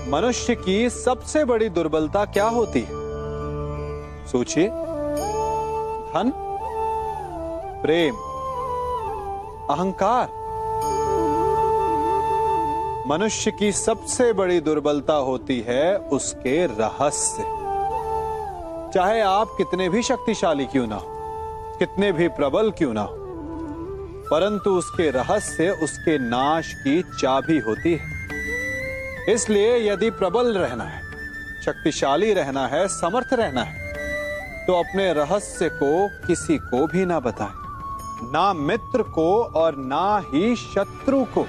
मनुष्य की सबसे बड़ी दुर्बलता क्या होती है? सोचिए। धन, प्रेम, अहंकार। मनुष्य की सबसे बड़ी दुर्बलता होती है उसके रहस्य। चाहे आप कितने भी शक्तिशाली क्यों ना हो, कितने भी प्रबल क्यों ना हो, परंतु उसके रहस्य उसके नाश की चाबी होती है। इसलिए यदि प्रबल रहना है, शक्तिशाली रहना है, समर्थ रहना है, तो अपने रहस्य को किसी को भी ना बताएं, ना मित्र को और ना ही शत्रु को,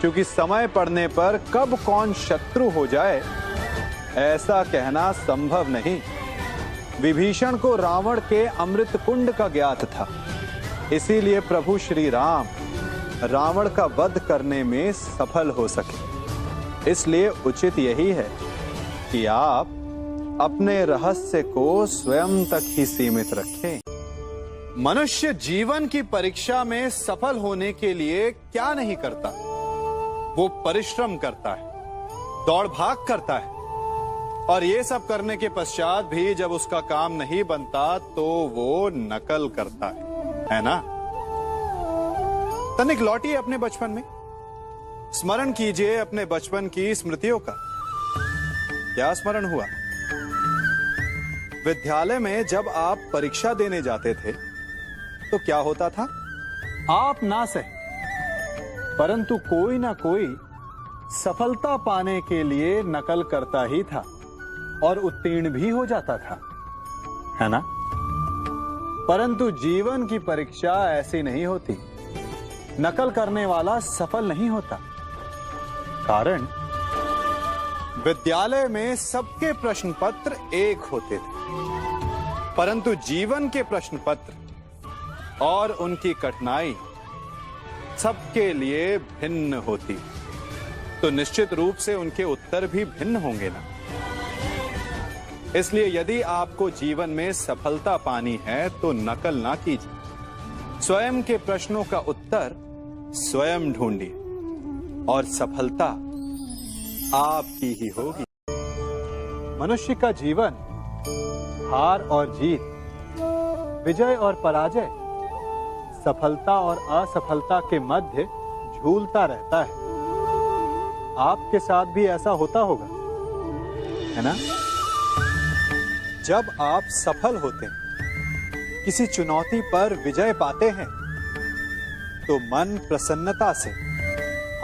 क्योंकि समय पड़ने पर कब कौन शत्रु हो जाए ऐसा कहना संभव नहीं। विभीषण को रावण के अमृत कुंड का ज्ञात था, इसीलिए प्रभु श्री राम रावण का वध करने में सफल हो सके। इसलिए उचित यही है कि आप अपने रहस्य को स्वयं तक ही सीमित रखें। मनुष्य जीवन की परीक्षा में सफल होने के लिए क्या नहीं करता? वो परिश्रम करता है, दौड़ भाग करता है, और ये सब करने के पश्चात भी जब उसका काम नहीं बनता तो वो नकल करता है ना? तनिक लौटिए अपने बचपन में, स्मरण कीजिए अपने बचपन की स्मृतियों का। क्या स्मरण हुआ? विद्यालय में जब आप परीक्षा देने जाते थे तो क्या होता था? आप ना सही, परंतु कोई ना कोई सफलता पाने के लिए नकल करता ही था और उत्तीर्ण भी हो जाता था, है ना? परंतु जीवन की परीक्षा ऐसी नहीं होती। नकल करने वाला सफल नहीं होता। कारण विद्यालय में सबके प्रश्न पत्र एक होते थे, परंतु जीवन के प्रश्न पत्र और उनकी कठिनाई सबके लिए भिन्न होती, तो निश्चित रूप से उनके उत्तर भी भिन्न होंगे ना। इसलिए यदि आपको जीवन में सफलता पानी है तो नकल ना कीजिए, स्वयं के प्रश्नों का उत्तर स्वयं ढूंढिए और सफलता आपकी ही होगी। मनुष्य का जीवन हार और जीत, विजय और पराजय, सफलता और असफलता के मध्य झूलता रहता है। आपके साथ भी ऐसा होता होगा, है ना? जब आप सफल होते हैं, किसी चुनौती पर विजय पाते हैं, तो मन प्रसन्नता से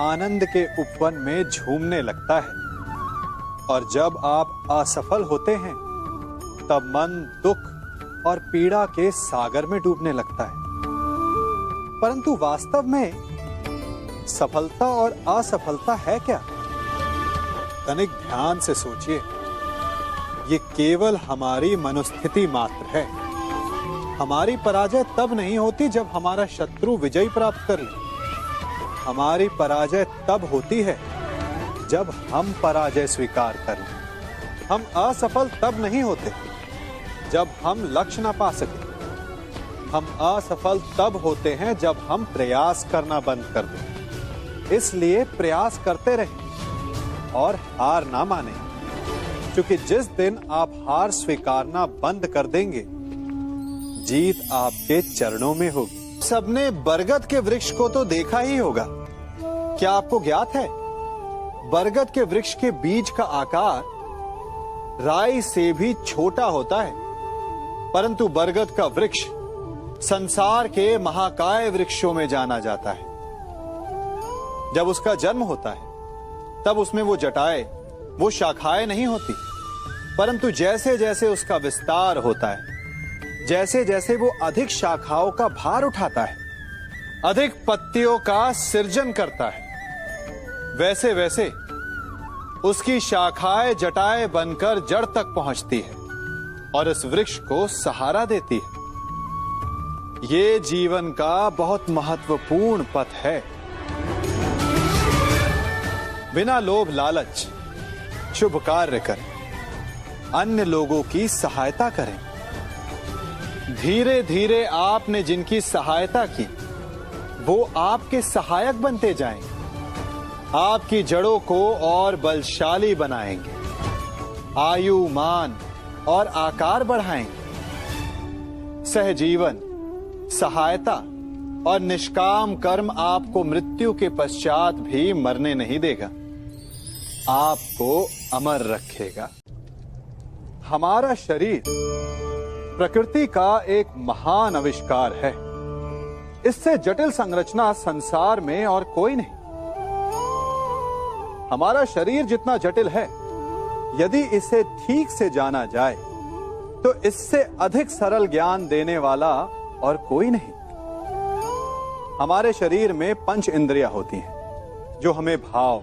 आनंद के उपवन में झूमने लगता है, और जब आप असफल होते हैं तब मन दुख और पीड़ा के सागर में डूबने लगता है। परंतु वास्तव में सफलता और असफलता है क्या? तनिक ध्यान से सोचिए। ये केवल हमारी मनोस्थिति मात्र है। हमारी पराजय तब नहीं होती जब हमारा शत्रु विजय प्राप्त कर ले। हमारी पराजय तब होती है जब हम पराजय स्वीकार कर लें। हम असफल तब नहीं होते जब हम लक्ष्य ना पा सके। हम असफल तब होते हैं जब हम प्रयास करना बंद कर दें। इसलिए प्रयास करते रहें और हार ना मानें, क्योंकि जिस दिन आप हार स्वीकारना बंद कर देंगे, जीत आपके चरणों में होगी। सबने बरगद के वृक्ष को तो देखा ही होगा। क्या आपको ज्ञात है, बरगद के वृक्ष के बीज का आकार राई से भी छोटा होता है, परंतु बरगद का वृक्ष संसार के महाकाय वृक्षों में जाना जाता है। जब उसका जन्म होता है तब उसमें वो जटाएं, वो शाखाएं नहीं होती, परंतु जैसे जैसे उसका विस्तार होता है, जैसे जैसे वो अधिक शाखाओं का भार उठाता है, अधिक पत्तियों का सृजन करता है, वैसे वैसे उसकी शाखाएं जटाएं बनकर जड़ तक पहुंचती है और इस वृक्ष को सहारा देती है। ये जीवन का बहुत महत्वपूर्ण पथ है। बिना लोभ लालच शुभ कार्य करें, अन्य लोगों की सहायता करें। धीरे धीरे आपने जिनकी सहायता की वो आपके सहायक बनते जाएंगे। आपकी जड़ों को और बलशाली बनाएंगे, आयु, मान और आकार बढ़ाएंगे। सहजीवन, सहायता और निष्काम कर्म आपको मृत्यु के पश्चात भी मरने नहीं देगा, आपको अमर रखेगा। हमारा शरीर प्रकृति का एक महान आविष्कार है। इससे जटिल संरचना संसार में और कोई नहीं। हमारा शरीर जितना जटिल है, यदि इसे ठीक से जाना जाए तो इससे अधिक सरल ज्ञान देने वाला और कोई नहीं। हमारे शरीर में 5 इंद्रियां होती हैं जो हमें भाव,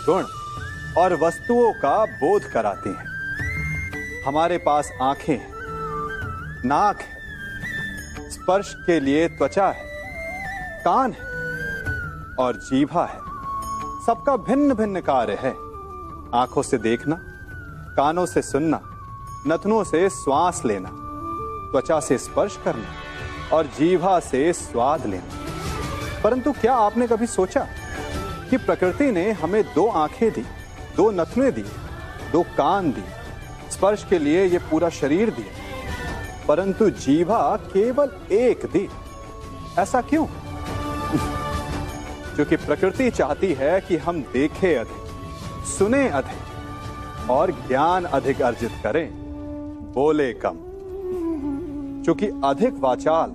गुण और वस्तुओं का बोध कराती हैं। हमारे पास आंखें हैं, नाक है, स्पर्श के लिए त्वचा है, कान है और जीभा है। सबका भिन्न भिन्न कार्य है। आंखों से देखना, कानों से सुनना, नथनों से श्वास लेना, त्वचा से स्पर्श करना और जीभा से स्वाद लेना। परंतु क्या आपने कभी सोचा कि प्रकृति ने हमें 2 आंखें दी, 2 नथने दी, 2 कान दी, स्पर्श के लिए ये पूरा शरीर दिया, परंतु जीभा केवल 1 दी? ऐसा क्यों? क्योंकि प्रकृति चाहती है कि हम देखें अधिक, सुने अधिक और ज्ञान अधिक अर्जित करें, बोले कम। क्योंकि अधिक वाचाल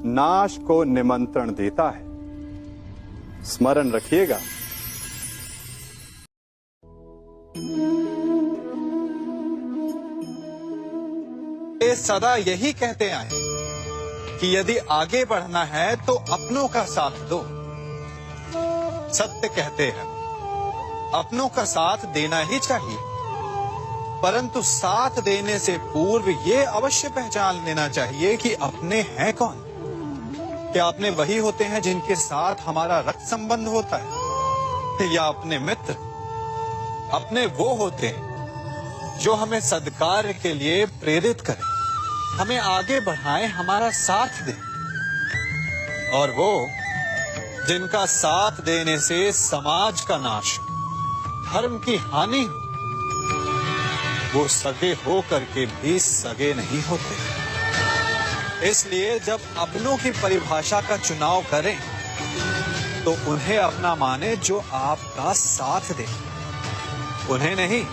नाश को निमंत्रण देता है। स्मरण रखिएगा। ये सदा यही कहते आए कि यदि आगे बढ़ना है तो अपनों का साथ दो। सत्य कहते हैं, अपनों का साथ देना ही चाहिए, परंतु साथ देने से पूर्व ये अवश्य पहचान लेना चाहिए कि अपने हैं कौन। क्या अपने वही होते हैं जिनके साथ हमारा रक्त संबंध होता है, या अपने मित्र? अपने वो होते हैं जो हमें सद्कार्य के लिए प्रेरित करें, हमें आगे बढ़ाएं, हमारा साथ दें। और वो जिनका साथ देने से समाज का नाश, धर्म की हानि हो, वो सगे हो करके भी सगे नहीं होते। इसलिए जब अपनों की परिभाषा का चुनाव करें तो उन्हें अपना माने जो आपका साथ दे, उन्हें नहीं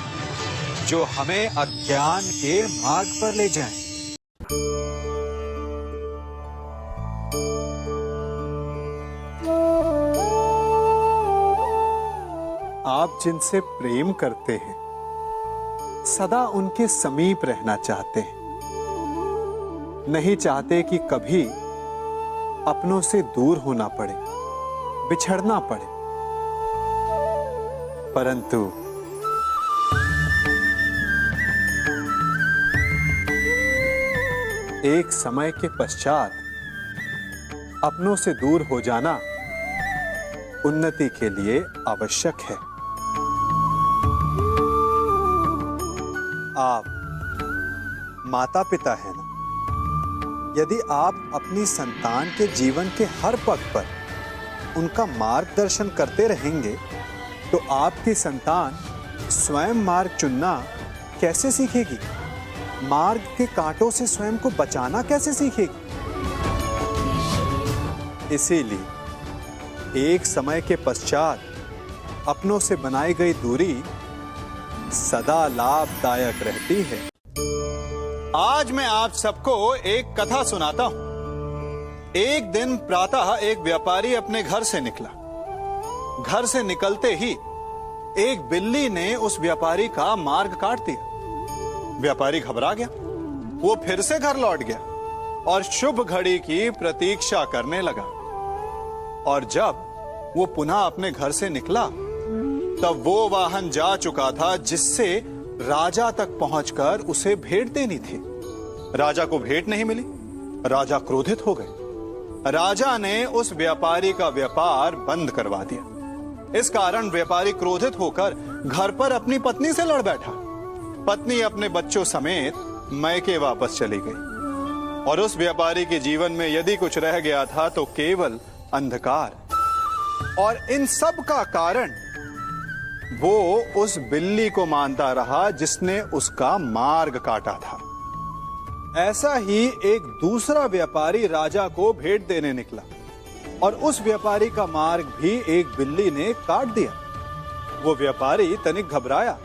जो हमें अज्ञान के मार्ग पर ले जाएं। आप जिनसे प्रेम करते हैं, सदा उनके समीप रहना चाहते हैं, नहीं चाहते कि कभी अपनों से दूर होना पड़े, बिछड़ना पड़े। परंतु एक समय के पश्चात अपनों से दूर हो जाना उन्नति के लिए आवश्यक है। आप माता पिता हैं ना? यदि आप अपनी संतान के जीवन के हर पग पर उनका मार्गदर्शन करते रहेंगे तो आपकी संतान स्वयं मार्ग चुनना कैसे सीखेगी? मार्ग के कांटों से स्वयं को बचाना कैसे सीखेगी? इसीलिए एक समय के पश्चात अपनों से बनाई गई दूरी सदा लाभदायक रहती है। आज मैं आप सबको एक कथा सुनाता हूं। एक दिन प्रातः एक व्यापारी अपने घर से निकला। घर से निकलते ही एक बिल्ली ने उस व्यापारी का मार्ग काट दिया। व्यापारी घबरा गया। वो फिर से घर लौट गया और शुभ घड़ी की प्रतीक्षा करने लगा। और जब वो पुनः अपने घर से निकला तब वो वाहन जा चुका था जिससे राजा तक पहुंचकर उसे भेंट देनी थी। राजा को भेंट नहीं मिली। राजा क्रोधित हो गए। राजा ने उस व्यापारी का व्यापार बंद करवा दिया। इस कारण व्यापारी क्रोधित होकर घर पर अपनी पत्नी से लड़ बैठा। पत्नी अपने बच्चों समेत मैके वापस चली गई और उस व्यापारी के जीवन में यदि कुछ रह गया था तो केवल अंधकार। और इन सब का कारण वो उस बिल्ली को मानता रहा जिसने उसका मार्ग काटा था। ऐसा ही एक दूसरा व्यापारी राजा को भेंट देने निकला और उस व्यापारी का मार्ग भी एक बिल्ली ने काट दिया। वो व्यापारी तनिक घबराया,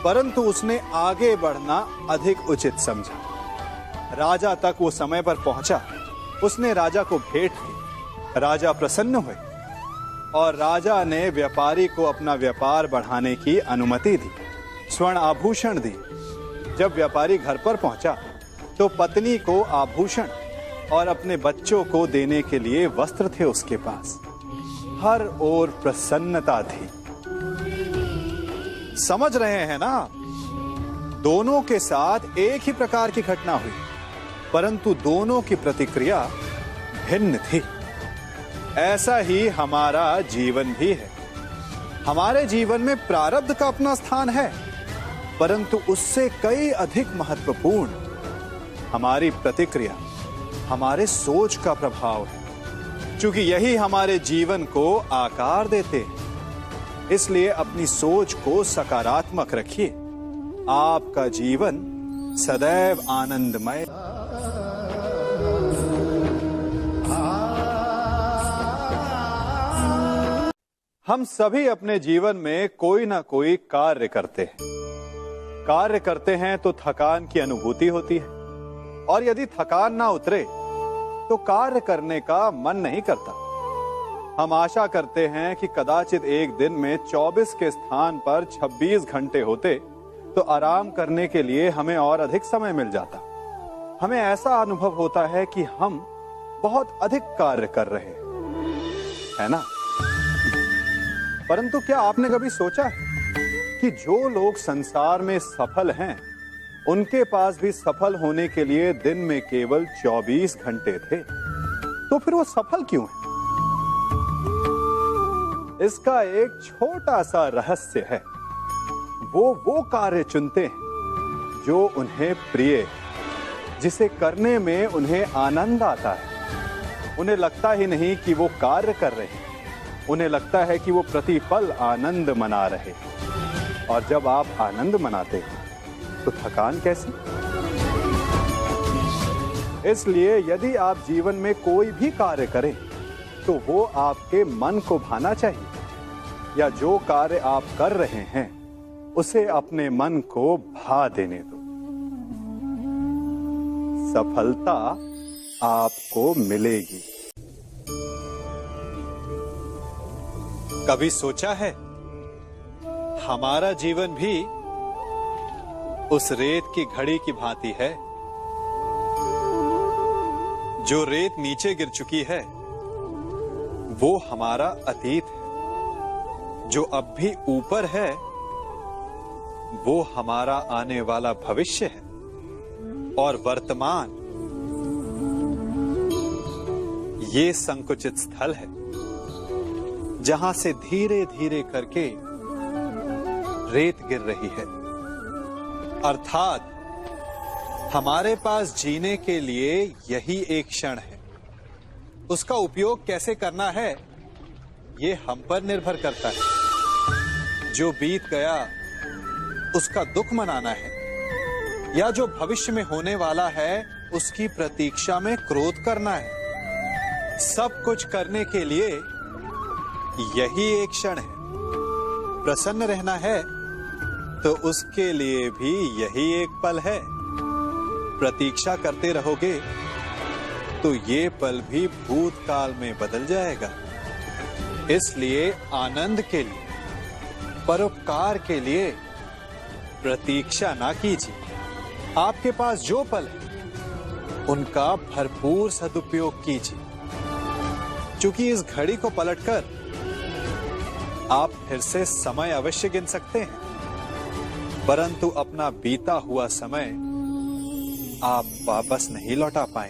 परंतु उसने आगे बढ़ना अधिक उचित समझा। राजा तक वो समय पर पहुंचा। उसने राजा को भेंट दी। राजा प्रसन्न हुए और राजा ने व्यापारी को अपना व्यापार बढ़ाने की अनुमति दी, स्वर्ण आभूषण दी। जब व्यापारी घर पर पहुंचा तो पत्नी को आभूषण और अपने बच्चों को देने के लिए वस्त्र थे उसके पास। हर ओर प्रसन्नता थी। समझ रहे हैं ना? दोनों के साथ एक ही प्रकार की घटना हुई, परंतु दोनों की प्रतिक्रिया भिन्न थी। ऐसा ही हमारा जीवन भी है। हमारे जीवन में प्रारब्ध का अपना स्थान है, परंतु उससे कई अधिक महत्वपूर्ण हमारी प्रतिक्रिया, हमारे सोच का प्रभाव है। क्योंकि यही हमारे जीवन को आकार देते हैं। इसलिए अपनी सोच को सकारात्मक रखिए। आपका जीवन सदैव आनंदमय। हम सभी अपने जीवन में कोई ना कोई कार्य करते हैं। कार्य करते हैं तो थकान की अनुभूति होती है, और यदि थकान ना उतरे तो कार्य करने का मन नहीं करता। हम आशा करते हैं कि कदाचित एक दिन में 24 के स्थान पर 26 घंटे होते तो आराम करने के लिए हमें और अधिक समय मिल जाता। हमें ऐसा अनुभव होता है कि हम बहुत अधिक कार्य कर रहे हैं, है ना? परंतु क्या आपने कभी सोचा है कि जो लोग संसार में सफल हैं, उनके पास भी सफल होने के लिए दिन में केवल 24 घंटे थे? तो फिर वो सफल क्यों है? इसका एक छोटा सा रहस्य है। वो कार्य चुनते हैं जो उन्हें प्रिय है, जिसे करने में उन्हें आनंद आता है। उन्हें लगता ही नहीं कि वो कार्य कर रहे हैं, उन्हें लगता है कि वो प्रतिपल आनंद मना रहे हैं। और जब आप आनंद मनाते हैं तो थकान कैसी? इसलिए यदि आप जीवन में कोई भी कार्य करें तो वो आपके मन को भाना चाहिए, या जो कार्य आप कर रहे हैं उसे अपने मन को भा देने दो। सफलता आपको मिलेगी। कभी सोचा है हमारा जीवन भी उस रेत की घड़ी की भांति है? जो रेत नीचे गिर चुकी है वो हमारा अतीत है, जो अब भी ऊपर है वो हमारा आने वाला भविष्य है, और वर्तमान ये संकुचित स्थल है जहां से धीरे धीरे करके रेत गिर रही है। अर्थात हमारे पास जीने के लिए यही एक क्षण है। उसका उपयोग कैसे करना है ये हम पर निर्भर करता है। जो बीत गया उसका दुख मनाना है, या जो भविष्य में होने वाला है उसकी प्रतीक्षा में क्रोध करना है। सब कुछ करने के लिए यही एक क्षण है। प्रसन्न रहना है तो उसके लिए भी यही एक पल है। प्रतीक्षा करते रहोगे तो ये पल भी भूतकाल में बदल जाएगा। इसलिए आनंद के लिए, परोपकार के लिए प्रतीक्षा ना कीजिए। आपके पास जो पल है उनका भरपूर सदुपयोग कीजिए, क्योंकि इस घड़ी को पलटकर आप फिर से समय अवश्य गिन सकते हैं, परंतु अपना बीता हुआ समय आप वापस नहीं लौटा पाएंगे।